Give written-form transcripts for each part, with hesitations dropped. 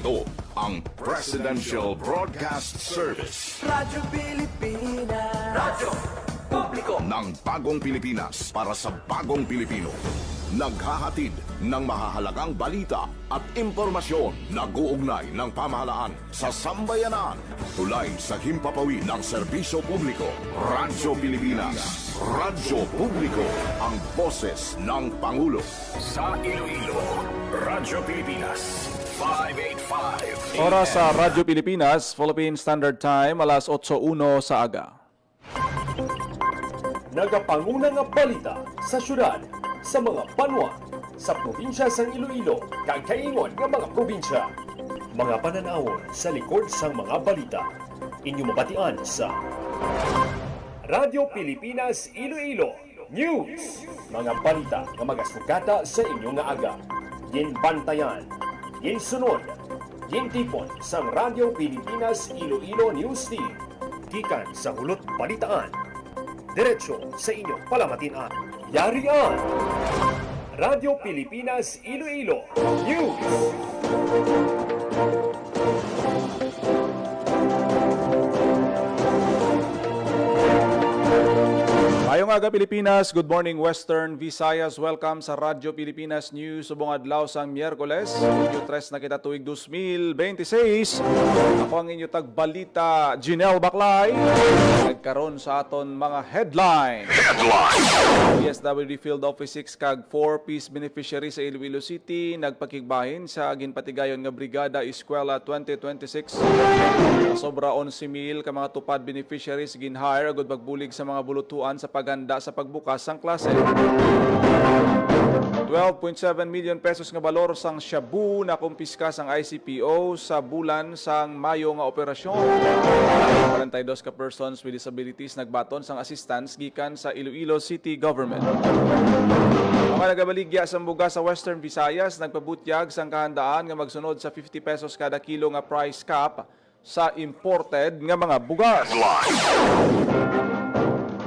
Ito ang Presidential Broadcast Service. Radyo Pilipinas. Radyo Publiko Ng bagong Pilipinas para sa bagong Pilipino. Naghahatid ng mahahalagang balita at impormasyon na guugnay ng pamahalaan sa sambayanan. Tulay sa himpapawid ng serbisyo publiko. Radyo Pilipinas. Radyo Publiko. Ang boses ng Pangulo. Sa Iloilo, Radyo Pilipinas. 585. Oras sa Radyo Pilipinas, Philippine Standard Time, alas 8:01 sa aga. Nagapangunang nga balita sa syudad, sa mga banwa, sa probinsya sa Iloilo, kag kaingon nga mga probinsya. Mga pananawon sa likod sang mga balita. Inyo mabatian sa Radyo Pilipinas Iloilo News. Mga balita nga magasugata sa inyo nga aga. Ginbantayan, ginsunod, gintipon sang Radyo Pilipinas Iloilo News Team. Gikan sa hulot balitaan. Diretso sa inyong palamatian. Yarian! Radyo Pilipinas Iloilo News! Ngayong aga Pilipinas, good morning Western Visayas. Welcome sa Radyo Pilipinas News. Subong adlaw sang Miyerkules, Hunyo 3 na kita tuig 2026. Ako ang inyo tagbalita, Jinel Baclay. Nagkaroon sa aton mga headline. DSWD Field Office 6 kag 4-piece beneficiary sa Iloilo City nagpakigbahin sa ginpatigayon nga Brigada Eskwela 2026. Sobra 11,000 ka mga tupad beneficiaries ginhire agud magbulig sa mga bulutuan sa paghanda sa pagbukas sang klase. 12.7 million pesos nga balor sang shabu na kumpiska sang ICPO sa bulan sang Mayo nga operasyon. 42 ka persons with disabilities nagbaton sang assistance gikan sa Iloilo City Government. Mga nagabaligya sa buga sa Western Visayas nagpabutyag sang kahandaan nga magsunod sa 50 pesos kada kilo nga price cap sa imported nga mga bugas.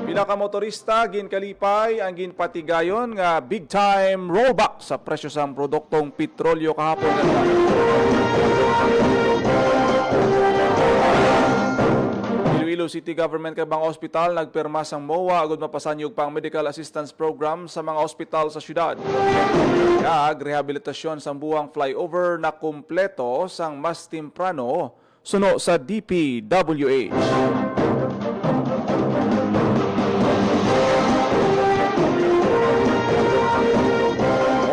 Pinakamotorista ginkalipay ang ginpatigayon nga big time rollback sa presyo sa produktong petrolyo kahapon. Iloilo City Government Kabang Hospital nagpirma sang MOA agud mapasanyog pang medical assistance program sa mga ospital sa syudad. Kag rehabilitasyon sang buwang flyover na kumpleto sang mas temprano suno sa DPWH.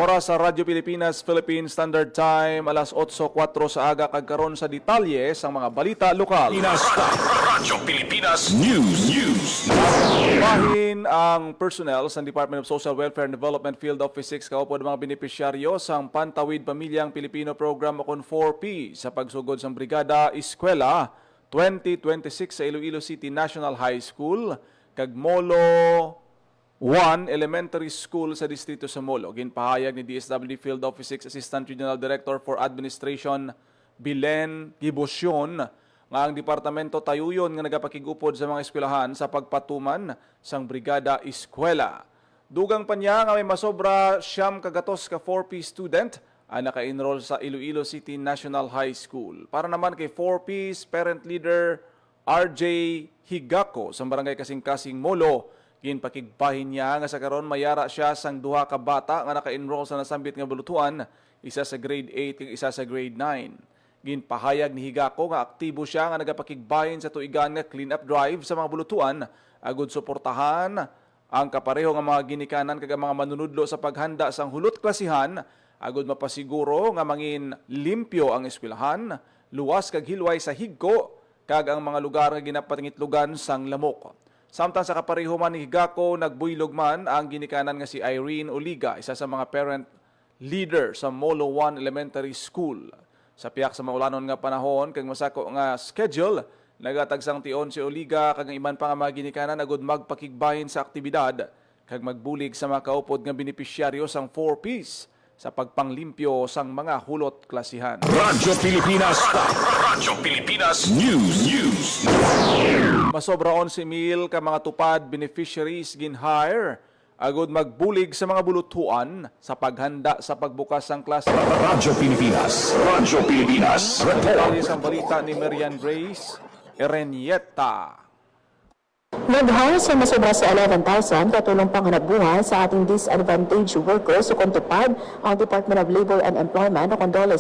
Oras sa Radyo Pilipinas, Philippine Standard Time, alas 8:04 sa aga kagkaron sa detalye sang mga balita lokal. Radyo Pilipinas News. Bahin ang personnel sa Department of Social Welfare and Development Field Office 6 kaupod mga benepisyaryo sang Pantawid Pamilyang Pilipino Program o 4P sa pagsugod sang Brigada Eskwela 2026 sa Iloilo City National High School kag Molo 1 Elementary School sa distrito sa Molo. Ginpahayag ni DSWD Field Office 6 Assistant Regional Director for Administration Bilen Gibosyon nga ang departamento tayuyon nga nagapakigupod sa mga eskwelahan sa pagpatuman sang Brigada Eskwela. Dugang pa niya nga may masobra siyam kagatos ka 4P student ang naka-enroll sa Iloilo City National High School. Para naman kay 4P's parent leader RJ Higako sa barangay Kasing-Kasing Molo, ginpakigbahin niya nga sa karon mayara siya sang duha ka bata nga naka-enroll sa nasambit nga bulutuan, isa sa grade 8 ug isa sa grade 9. Ginpahayag ni Higako nga aktibo siya nga nagapakigbahin sa tuigan nga clean up drive sa mga bulutuan agud suportahan ang kapareho nga mga ginikanan kag mga manunudlo sa paghanda sang hulot klasihan agud mapasiguro nga mangin limpyo ang eskwelahan, luwas kag hilway sa higko kag ang mga lugar nga ginapangitlugan sang lamok. Samtang sa kapareho man ni Higako, nagbuylog man ang ginikanan nga si Irene Oliga, isa sa mga parent leader sa Molo 1 Elementary School. Sa piyak sa maulanon nga panahon, kag masako nga schedule, nagatagsang tion si Oliga kag iman pa nga mga ginikanan agud magpakigbahin sa aktibidad kag magbulig sa mga kaupod nga benepisyaryo sang 4Ps sa pagpanglimpyo sang mga hulot klasihan. Radyo Pilipinas. Radyo Pilipinas News. Masobra 11,000 ka mga tupad beneficiaries ginhire agud magbulig sa mga bulutuan sa paghanda sa pagbukas ng klase. Radyo Pilipinas. Radyo Pilipinas. Detalye sa balita ni Marian Grace Erenieta. Nag-hire sa masobra sa 11,000 katulong panghanabuhan sa ating disadvantaged workers o kontupad ang Department of Labor and Employment o kung $6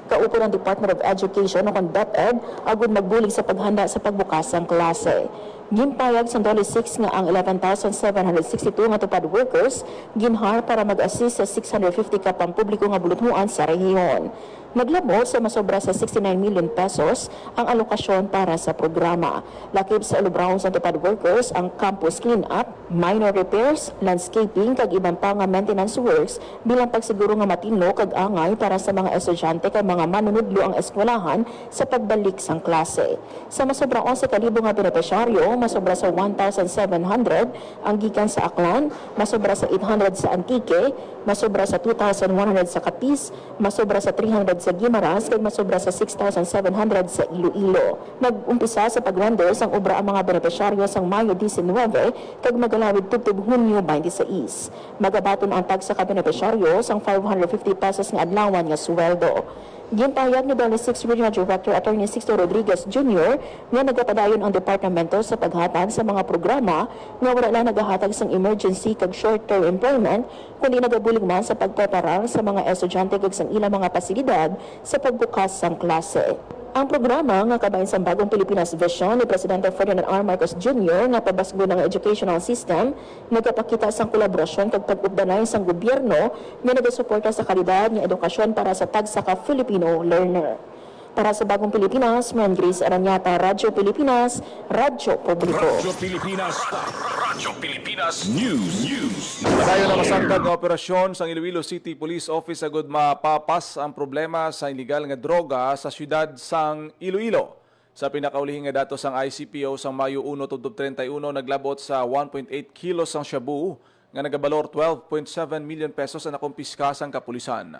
kaupo ng Department of Education o kung DepEd agud magbulig sa paghanda sa pagbukas ng klase. Ginpayag sa $6 nga ang 11,762 nga tupad workers ginhire para mag-assist sa 650 ka pampubliko nga buluthuan sa rehiyon. Naglabot sa masobra sa 69 million pesos ang alokasyon para sa programa. Lakip sa alubrahon sa tupad workers ang campus clean-up, minor repairs, landscaping kag ibang pa nga maintenance works bilang pagsiguro nga matinlo kag angay para sa mga estudyante kag mga manunudlo ang eskwelahan sa pagbalik sang klase. Sa masobra 11,000 nga benepisyaryo, masobra sa 1,700 ang gikan sa Aklan, masobra sa 800 sa Antique, masobra sa 2,100 sa Capiz, masobra sa 300 sa Guimaras, kag masobra sa 6,700 sa Iloilo. Nag-umpisa sa pag-render sang obra ang mga benepisyaryo sang Mayo 19 kag magalawid tubtub Hunyo 26. Magabaton ang tag sa benepisyaryo sang 550 pesos nga adlawan nga sweldo. Ginpahayag ni 6 Regional Director Attorney Sixto Rodriguez Jr. nga nagapadayon ang departamento sa paghatag sa mga programa nga wala lang nagahatag sang emergency kag short-term employment kundi nagabulig man sa pagpreparar sa mga estudyante kag sang ilang mga pasilidad sa pagbukas sang klase. Ang programa nga kabahin sa Bagong Pilipinas Vision ni Presidente Ferdinand R. Marcos Jr. nga pabasgo ng educational system nagapakita sang kolaborasyon kag pag-ugdanay sang gobyerno nga nagasuporta sa kalidad nga edukasyon para sa tagsa ka Filipino learner. Para sa Bagong Pilipinas, Marian Grace Erenieta, Radyo Pilipinas, Radyo Publiko. Radyo Pilipinas. Radyo Pilipinas News. Padayon na masangkad nga operasyon sa Iloilo City Police Office agud mapapas ang problema sa illegal nga droga sa syudad sang Iloilo. Sa pinakaulihing nga datos sang ICPO sang Mayo 1 tubtob 31 naglabot sa 1.8 kilos sang shabu nga nagabalor 12.7 million pesos ang nakumpiska sang kapulisan.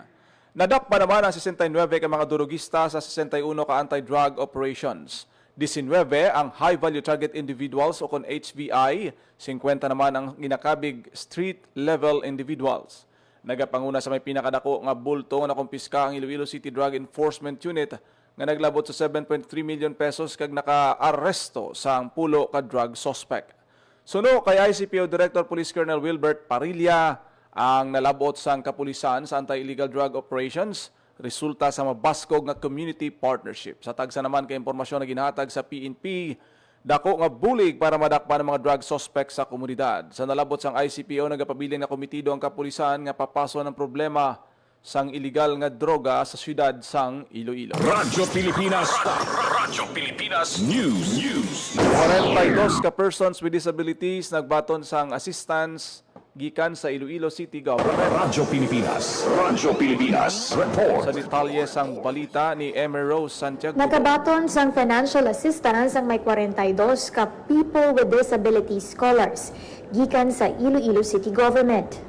Nadakpa naman ang 69 ka mga durugista sa 61 ka anti-drug operations. 19 ang high-value target individuals o kon HVI, 50 naman ang ginakabig street-level individuals. Nagapanguna sa may pinakadako nga bulto nga nakumpiska ang Iloilo City Drug Enforcement Unit nga naglabot sa 7.3 million pesos kag naka-aresto sa ang pulo ka drug suspect. Suno kay ICPO Director Police Colonel Wilbert Parilla, ang nalabot sang kapulisan sa anti-illegal drug operations resulta sa mabaskog nga community partnership. Sa tagsa naman kay impormasyon na ginhatag sa PNP, dako nga bulig para madakpan ang mga drug suspects sa komunidad. Sa nalabot sang ICPO, nagapabiling na komitido ang kapulisan nga papaso ng problema sang illegal nga droga sa syudad sang Iloilo. Radyo Pilipinas. Radyo Pilipinas News. 42 ka persons with disabilities nagbaton sang assistance gikan sa Iloilo City Government. Radyo Pilipinas. Radyo Pilipinas Report. Sa detalye sang balita ni Emer Rose Santiago. Nakabaton sang financial assistance ang may 42 ka people with disability scholars gikan sa Iloilo City Government.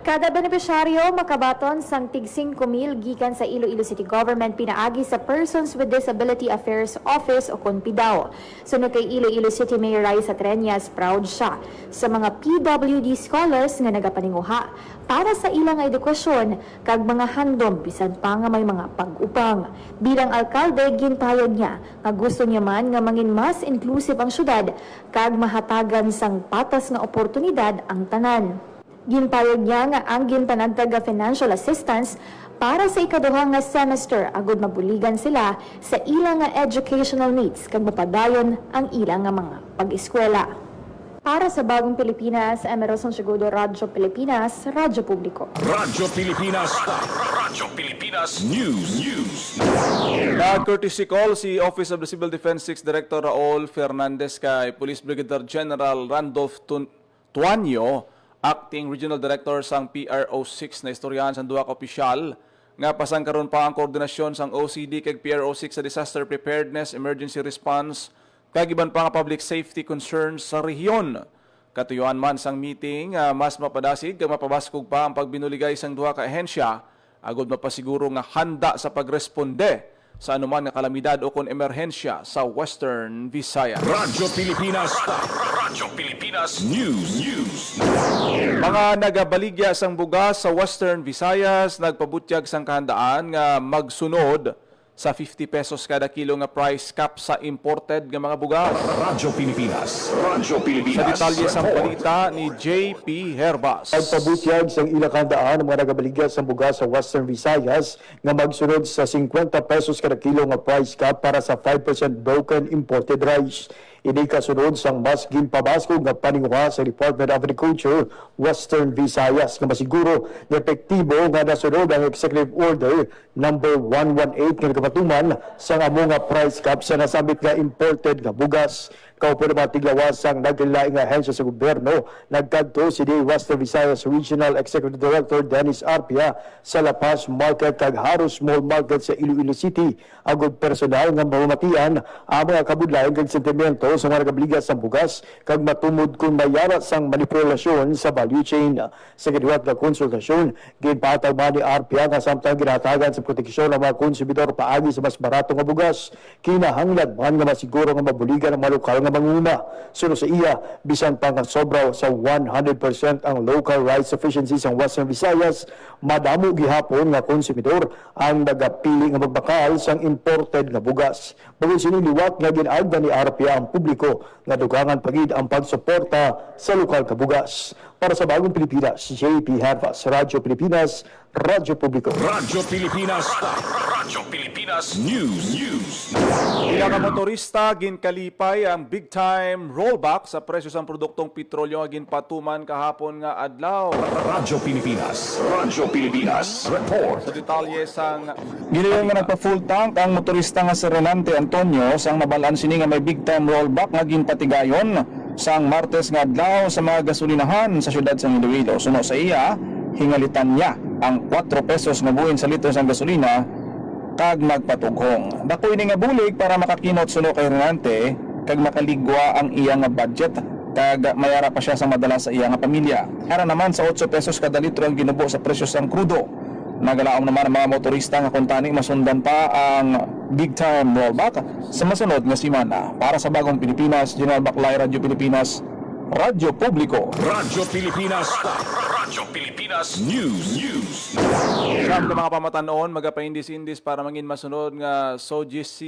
Kada benepisyaryo makabaton sang tig 5,000 gikan sa Iloilo City Government pinaagi sa Persons with Disability Affairs Office o KONPIDAO. Sunod kay Iloilo City Mayor Raisa Treñas, proud siya sa mga PWD scholars nga nagapaninguha para sa ilang edukasyon kag mga handom bisan pa nga may mga pag-upang. Bilang alkalde, ginpayag niya nga gusto niya man nga mangin mas inclusive ang syudad kag mahatagan sang patas nga oportunidad ang tanan. Ginpayag niya nga ang ginpanagtag financial assistance para sa ikaduha nga semester agud mabuligan sila sa ilang nga educational needs kag mapadayon ang ilang nga mga pag-eskwela. Para sa Bagong Pilipinas, Emerson Segudo, Radyo Pilipinas, Radyo Publiko. Radyo Pilipinas. Radyo Pilipinas News. Nag-courtesy call si Office of the Civil Defense 6 Director Raul Fernandez kay Police Brigadier General Randolph Tuanyo, Acting Regional Director sang PRO6 na istoryahan sa duha ka opisyal nga pasang karon pa ang koordinasyon sang OCD kag PRO6 sa disaster preparedness, emergency response kag iban pa nga public safety concerns sa rehiyon. Katuyuan man sang meeting mas mapadasig kag mapabaskog pa ang pagbinuligay sang duha ka ahensya agud mapasiguro nga handa sa pagresponde sa anuman nga kalamidad o kung emerhensya sa Western Visayas. Radyo Pilipinas. Radyo Pilipinas News. Mga nagabaligya sang bugas sa Western Visayas nagpabutyag sang kahandaan nga magsunod sa 50 pesos kada kilo nga price cap sa imported nga mga bugas. Radyo Pilipinas. Radyo Sa Pilipinas. detalye sa balita ni JP Herbas. Pagpabutyag sa ilakandaan ng mga nagabaligya sa bugas sa Western Visayas nga magsunod sa 50 pesos kada kilo nga price cap para sa 5% broken imported rice. Ini kasunod sang mas ginpabasko nga paninguha sa Department of Agriculture Western Visayas nga masiguro nga epektibo nga nasunod ang Executive Order number 118 nga nagapatuman sa amo nga price cap sa nasabit nga imported nga bugas. Kaupo na mga tiglawasang nagkalilaing ahensya sa gobyerno, nagkadto si D. Western Visayas Regional Executive Director Dennis Arpia sa La Paz Market kag Haros Small Market sa Iloilo City. Agod personal nga mamamatian ang mga kabudlayan kag sentimento sa mga nagabligas sa bugas kag matumod kung mayara sang manipulasyon sa value chain. Sa giniwat nga konsultasyon, ginpataw man ni Arpia nga samtang ginatagan sa proteksyon ng mga konsumidor paagi sa mas barato nga bugas. Kinahanglan man nga masiguro nga mabuligan ang mga lokal nga manguna. Sunod sa iya, bisan pa nga sobra sa 100% ang local rice sufficiency sa Western Visayas, madamo gihapon nga konsumidor ang nagapili nga magbakal sang imported nga bugas. Bago siniliwat nga ginagda ni Arpia ang publiko nga dugangan pagid ang pagsuporta sa lokal nga bugas. Para sa Bagong Pilipinas, JP Hervas, Radyo Pilipinas, Radyo Publiko. Radyo Pilipinas. Radyo Pilipinas News. Ilang ka motorista ginkalipay ang big time rollback sa presyo sang produktong petrolyo nga ginpatuman kahapon nga adlaw. Radyo Pilipinas. Radyo Pilipinas. Report. Sa detalye sang Giliyon nga nagpa-full tank ang motorista nga si Renante Antonio sang nabalaan sini nga may big time rollback nga ginpatigayon sang Martes nga adlaw sa mga gasolinahan sa syudad sang Iloilo. Suno sa iya, hingalitan niya ang 4 pesos nga buhin sa litro sang gasolina kag nagpatughong. Dako ini nga bulig para makakinot suno kay Renante kag makaligwa ang iya nga budget kag mayara pa siya sa madala sa iya nga pamilya. Ara naman sa 8 pesos kada litro ang ginubo sa presyo sang krudo. Nagalaom naman ang mga motorista nga kuntani masundan pa ang big time rollback sa masunod nga semana. Para sa Bagong Pilipinas, General Baclay, Radyo Pilipinas, Radyo Publiko. Radyo Pilipinas. Radyo Pilipinas News. siyam ka mga pamatanon magapaindis-indis para mangin masunod nga SOGC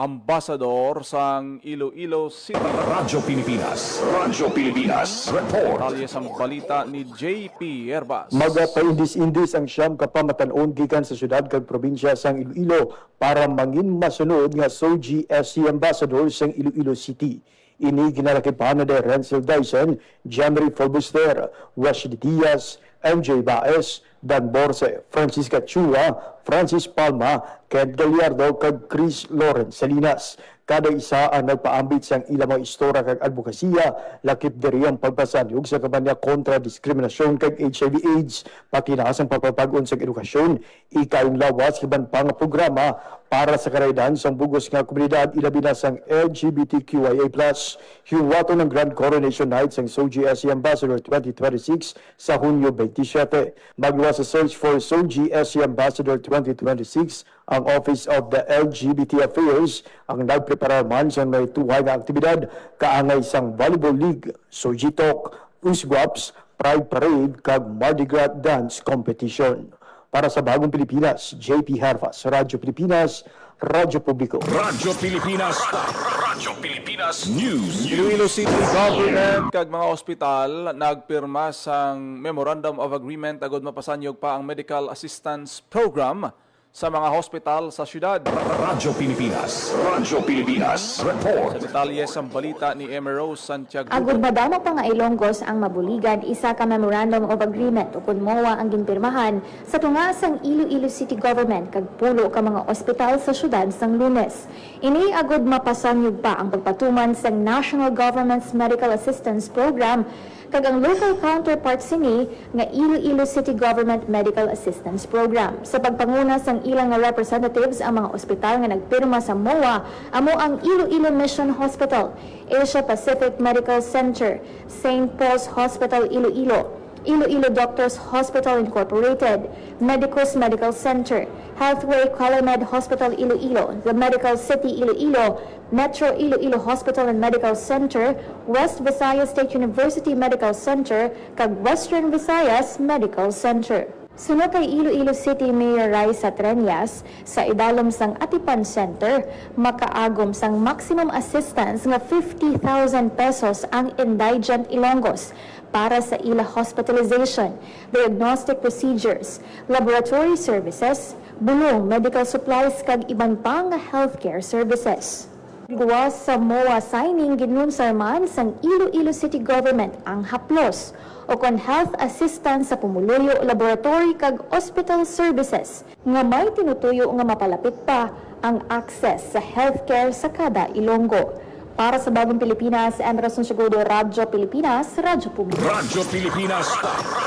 Ambassador sang Iloilo City. Radyo Pilipinas. Radyo Pilipinas. Report. Detalye sang balita ni JP Herbas. Magapaindis-indis ang siyam kapamatanon gikan sa syudad kag probinsya sang Iloilo para mangin masunod nga SOGC Ambassador sang Iloilo City. Ini ginalakipan na Renzel Dyson, January Fulbuster, Wesley Diaz, MJ Baez, Dan Borse, Francisca Chua, Francis Palma, Ked Gallardo, kag Chris Lawrence Salinas. Kada isa ang nagpaambit sang ilang mga istorya kag advokasya, lakip diri ang pagpasanyog sa kampanya kontra diskriminasyon kag HIV/AIDS, pakinaas ang pagpapag-on sa edukasyon, ikayong lawas iban pang programa para sa karaydan sang bugos nga komunidad ilabi na sang LGBTQIA+. Hiwato ng Grand Coronation Night sang SOGC Ambassador 2026 sa Hunyo 27. Magluwa sa search for SOGC Ambassador 2026 ang Office of the LGBT Affairs ang nagpreparar man sa may tuhay nga aktibidad kaangay sang Volleyball League, Soji Talk, Usguaps, Pride Parade kag Mardi Gras Dance Competition. Para sa Bagong Pilipinas, JP Hervas, Radyo Pilipinas, Radyo Publiko. Radyo Pilipinas. Radyo Pilipinas News. Iloilo City Government kag mga ospital nagpirma sang Memorandum of Agreement agod mapasanyog pa ang Medical Assistance Program sa mga hospital sa syudad. Radyo Pilipinas. Radyo Pilipinas. Report. Sa detalye sa balita ni Emerose Santiago. Agud madamo pa nga Ilonggos ang mabuligan isa ka Memorandum of Agreement ukon mowa ang ginpirmahan sa tunga sang Iloilo City Government kag pulo ka mga ospital sa syudad sang Lunes. Ini agud mapasanyog pa ang pagpatuman sang National Government's Medical Assistance Program kag ang local counterpart sini nga Iloilo City Government Medical Assistance Program. Sa pagpanguna sang ilang nga representatives ang mga ospital nga nagpirma sa MOA amo ang Iloilo Mission Hospital, Asia Pacific Medical Center, St. Paul's Hospital Iloilo, Iloilo Doctors Hospital Incorporated, Medicus Medical Center, Healthway Calamed Hospital Iloilo, The Medical City Iloilo, Metro Iloilo Hospital and Medical Center, West Visayas State University Medical Center, kag Western Visayas Medical Center. Sunod kay Iloilo City Mayor Raisa Trenias, sa idalom sang Atipan Center, makaagom sang maximum assistance nga 50,000 pesos ang indigent Ilonggos para sa ila hospitalization, diagnostic procedures, laboratory services, bulong medical supplies kag iban pang healthcare services. Gawas sa MOA signing ginunsar man sang Iloilo City Government ang haplos o kon health assistance sa pumuluyo, laboratory kag hospital services nga may tinutuyo nga mapalapit pa ang access sa healthcare sa kada Ilonggo. Para sa Bagong Pilipinas, Anderson Segudo, Radyo Pilipinas, Radyo Publiko. Radyo Pilipinas.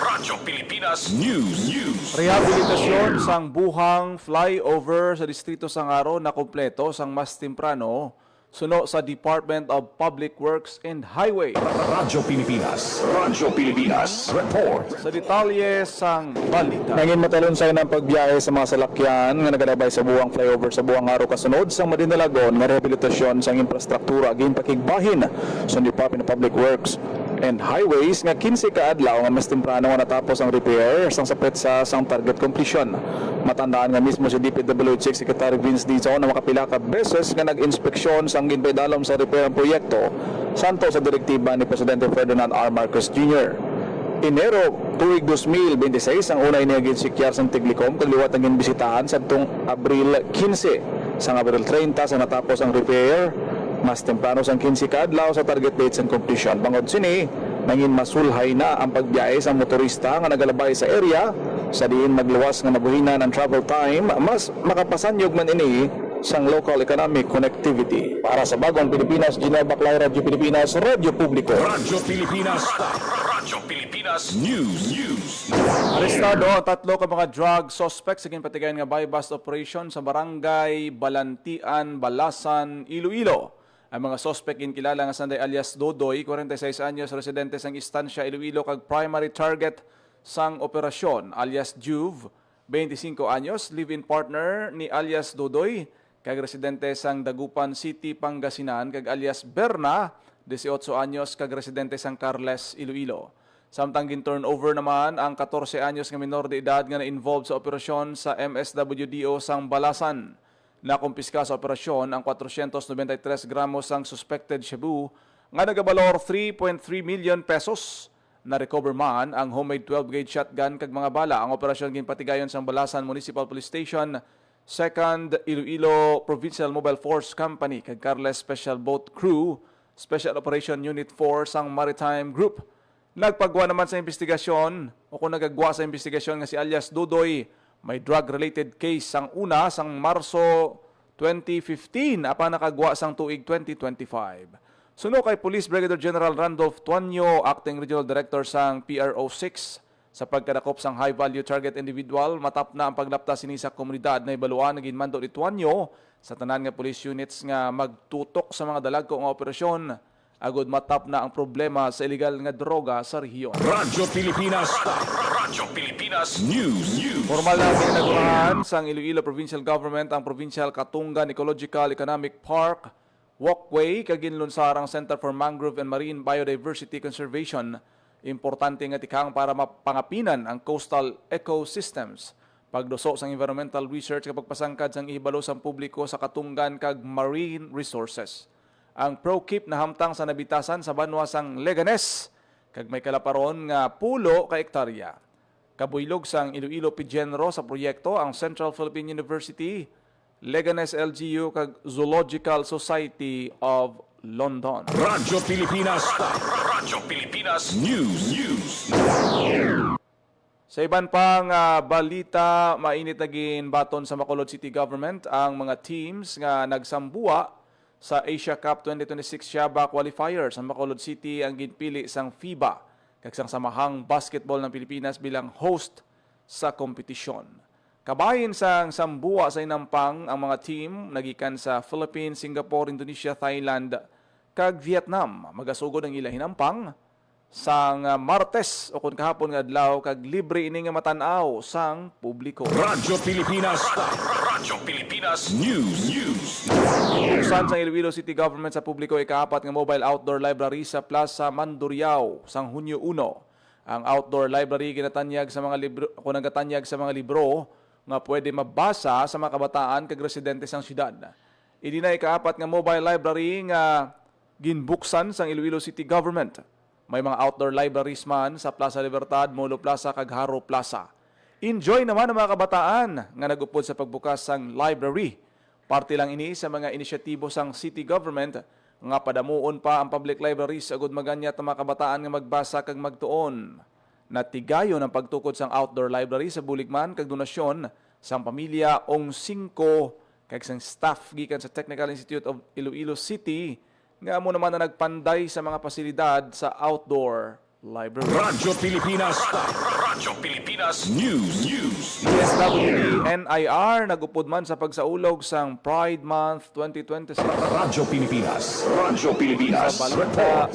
Radyo Pilipinas News. Rehabilitasyon sang buhang flyover sa distrito Sangaro na kompleto sang mas temprano suno sa Department of Public Works and Highway. Radyo Pilipinas. Radyo Pilipinas. Report. Sa detalye sang balita. Nangin matalunsay ng pagbiyahe sa mga salakyan nga nagalabay sa buwang flyover sa buwang araw kasunod sa Madinalagon nga rehabilitasyon sang infrastruktura aging pakigbahin sa Department of Public Works and Highways nga 15 ka adlaw nga mas temprano nga natapos ang repair sang sapet sa sang target completion. Matandaan nga mismo si DPWH Chief Secretary Vince Dizon na makapila ka beses nga nag-inspeksyon sang ginpaidalom sa repair ang proyekto santo sa direktiba ni Presidente Ferdinand R. Marcos Jr. Enero tuig 2026 ang una iniging sikyar sang Tiglicom kag liwat ang ginbisitahan sa tong Abril 15 sang Abril 30 sa natapos ang repair mas temprano sang 15 ka adlaw sa target date sang completion. Bangod sini nangin masulhay na ang pagbiyahe sa motorista nga nagalabay sa area sa diin magluwas nga nabuhinan ang travel time mas makapasanyog man ini sang local economic connectivity. Para sa Bagong Pilipinas, Gino Baclay, Radyo Pilipinas, Radyo Publiko. Radyo Pilipinas. Radyo Pilipinas News. Arestado ang 3 ka mga drug suspects sa ginpatigayon nga buy-bust operation sa barangay Balantian, Balasan, Iloilo. Ang mga suspect ginkilala nga sanday alias Dodoy, 46 anyos, residente sang Istansya, Iloilo, kag primary target sang operasyon alias Juve, 25 anyos, live-in partner ni alias Dodoy, kag residente sang Dagupan City, Pangasinan, kag alias Berna, 18 anyos, kag residente sang Carles, Iloilo. Samtang gin-turnover naman ang 14 anyos nga minor de edad nga na-involved sa operasyon sa MSWDO sang Balasan. Nakumpiska sa operasyon ang 493 gramos sang suspected shabu nga nagabalor 3.3 million pesos. Na-recover man ang homemade 12-gauge shotgun kag mga bala. Ang operasyon ginpatigayon sa Balasan Municipal Police Station, 2nd Iloilo Provincial Mobile Force Company kag Carles Special Boat Crew, Special Operation Unit 4 sang Maritime Group. Nagpagwa naman sa investigasyon o kung nagagwa sa investigasyon nga si alias Dudoy, may drug-related case sang una sang Marso 2015 apan nakagwa sang tuig 2025. Suno kay Police Brigadier General Randolph Tuanyo, Acting Regional Director sang PRO 6, sa pagkadakop sang high-value target individual, matap na ang paglapta sini sa komunidad na ibaluan na ginmando ni Tuanyo sa tanan nga police units nga magtutok sa mga dalagko nga operasyon. Agod matap na ang problema sa illegal nga droga sa rehiyon. Radyo Pilipinas. Radyo Pilipinas News. Formal na ginagawahan sang Iloilo Provincial Government ang Provincial Katungan Ecological Economic Park Walkway kaginlunsarang Center for Mangrove and Marine Biodiversity Conservation. Importante nga tikang para mapangapinan ang coastal ecosystems. Pagduso sang environmental research kapag pasangkad sang ihibalo sang publiko sa katungan kag marine resources. Ang ProKeep na hamtang sa nabitasan sa banwa sang Leganes kag may kalaparon nga pulo ka hektarya. Kabuylog sang Iloilo Pigenro sa proyekto ang Central Philippine University, Leganes LGU kag Zoological Society of London. Radyo Pilipinas. Radyo Pilipinas News. Sa iban pang balita, mainit naging baton sa Bacolod City Government ang mga teams nga nagsambuwa sa Asia Cup 2026 Siaba Qualifiers. Ang Bacolod City ang ginpili sang FIBA kag sang Samahang Basketball ng Pilipinas bilang host sa kompetisyon. Kabahin sang sambuwa sa inampang ang mga team nagikan sa Philippines, Singapore, Indonesia, Thailand kag Vietnam. Magasugod ang ila hinampang sang Martes o kun kahapon nga adlaw kag libre ini nga matanaw sang publiko. Radyo Pilipinas. Radyo Pilipinas News. Buksan sa Iloilo City Government sa publiko ikaapat nga mobile outdoor library sa Plaza Mandurriao sang Hunyo 1. Ang outdoor library ginatanyag sa mga libro kung nagatanyag sa mga libro nga pwede mabasa sa mga kabataan kag residente sang syudad. Idi na ikaapat nga mobile library nga ginbuksan sang Iloilo City Government. May mga outdoor libraries man sa Plaza Libertad, Molo Plaza, kag Haro Plaza. Enjoy naman ang mga kabataan nga nagupod sa pagbukas sang library. Parte lang ini sa mga inisyatibo sang city government nga padamuon pa ang public libraries agud maganyat ang mga kabataan nga magbasa kag magtuon. Natigayon ang pagtukod sang outdoor library sa buligman kag donasyon sang pamilya ong 5 kag sang staff gikan sa Technical Institute of Iloilo City nga mo naman na nagpanday sa mga pasilidad sa outdoor library. Radyo Pilipinas. Radyo Pilipinas News. DSWD NIR nagupod man sa pagsaulog sang Pride Month 2026. Radyo Pilipinas. Radyo Pilipinas. Sa balita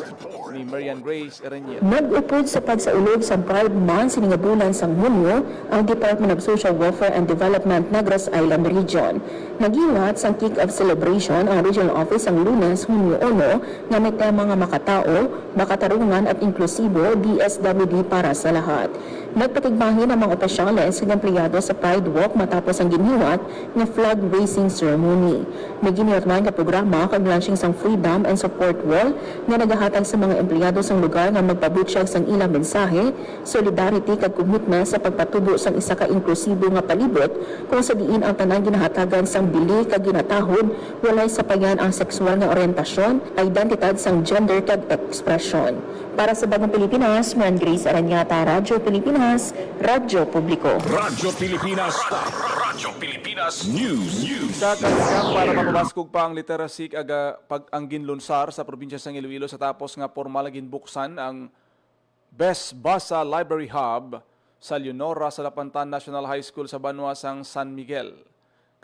ni Marian Grace Ereniel. Nag-upod sa pagsaulog sa Pride Month sininga bulan sang Hunyo ang Department of Social Welfare and Development Negros Island Region. Nagiwat sang kick-off celebration ang regional office ang Lunes, Hunyo 1 nga may tema nga makatao, makatarungan at inklusibo DSWD para sa lahat. Nagpatigbahin ang mga opisyales at empleyado sa Pride Walk matapos ang giniwat nga flag raising ceremony. May giniwat man nga programa kag launching sang Freedom and Support Wall nga nagahatag sa mga empleyado sang lugar nga magpabutyag sang ilang mensahe, solidarity kag commitment sa pagpatubo sang isa ka inklusibo nga palibot kung sa diin ang tanang ginahatagan sang bili kag ginatahod walay sapayan ang sexual nga orientasyon, identidad sang gender kag ekspresyon. Para sa Bagong Pilipinas, Marian Grace Aranyata, Radyo Pilipinas, Radyo Publiko. Radyo Pilipinas. Radyo Pilipinas News. Sa kanilang para mapabaskog pa ang literacy aga pag ang ginlunsar sa probinsya sang Iloilo sa tapos nga formal ginbuksan ang Best Basa Library Hub sa Leonora sa Lapantan National High School sa Banwa sang San Miguel.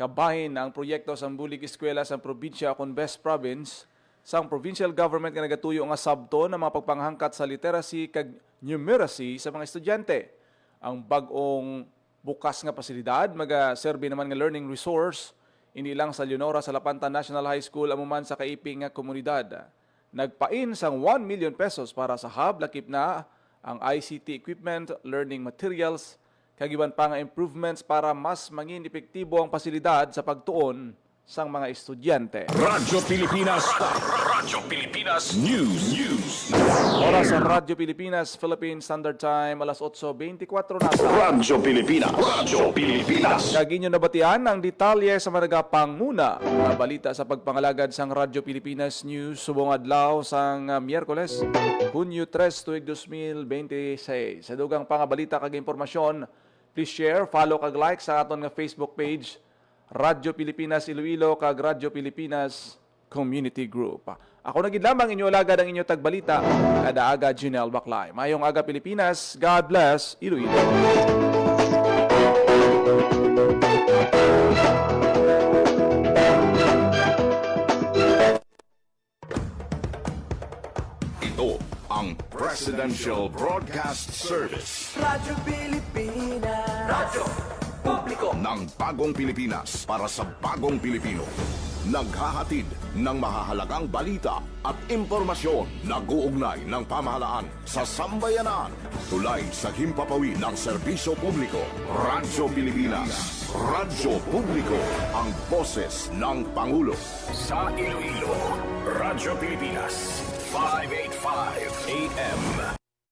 Kabahin ang proyekto sang bulig eskwela sa probinsya kon Best Province sang provincial government nga nagatuyo nga sabto na mga pagpanghangkat sa literacy kag numeracy sa mga estudyante. Ang bag-ong bukas nga pasilidad maga-serve naman nga learning resource ini lang sa Leonora sa Lapantan National High School amuman sa kaiping nga komunidad. Nagpain sang 1 million pesos para sa hub lakip na ang ICT equipment, learning materials, kag iban pa nga improvements para mas mangin epektibo ang pasilidad sa pagtuon sang mga estudyante. Radyo Pilipinas. Radyo Pilipinas News. Oras sa Radyo Pilipinas, Philippine Standard Time, alas 8:24 na sa. Radyo Pilipinas. Radyo Pilipinas. Kag inyo nabatian ang detalye sa mga panguna nga balita sa pagpangalagad sang Radyo Pilipinas News subong adlaw sang Miyerkules, Hunyo 3 tuig 2026. Sa dugang pangabalita kag impormasyon, please share, follow kag like sa aton nga Facebook page Radyo Pilipinas Iloilo kag Radyo Pilipinas Community Group. Ako na gid lamang inyo alagad ang inyo tagbalita, kada aga Junel Baclay. Mayong aga Pilipinas, God bless Iloilo. Ito ang Presidential Broadcast Service Radyo Pilipinas. Radyo Publiko. ng Bagong Pilipinas para sa Bagong Pilipino. Naghahatid ng mahahalagang balita at impormasyon na guugnay ng pamahalaan sa sambayanan. Tulay sa himpapawid ng serbisyo publiko. Radyo Pilipinas. Radyo Publiko. Ang boses ng Pangulo. Sa Iloilo, Radyo Pilipinas. 585 AM.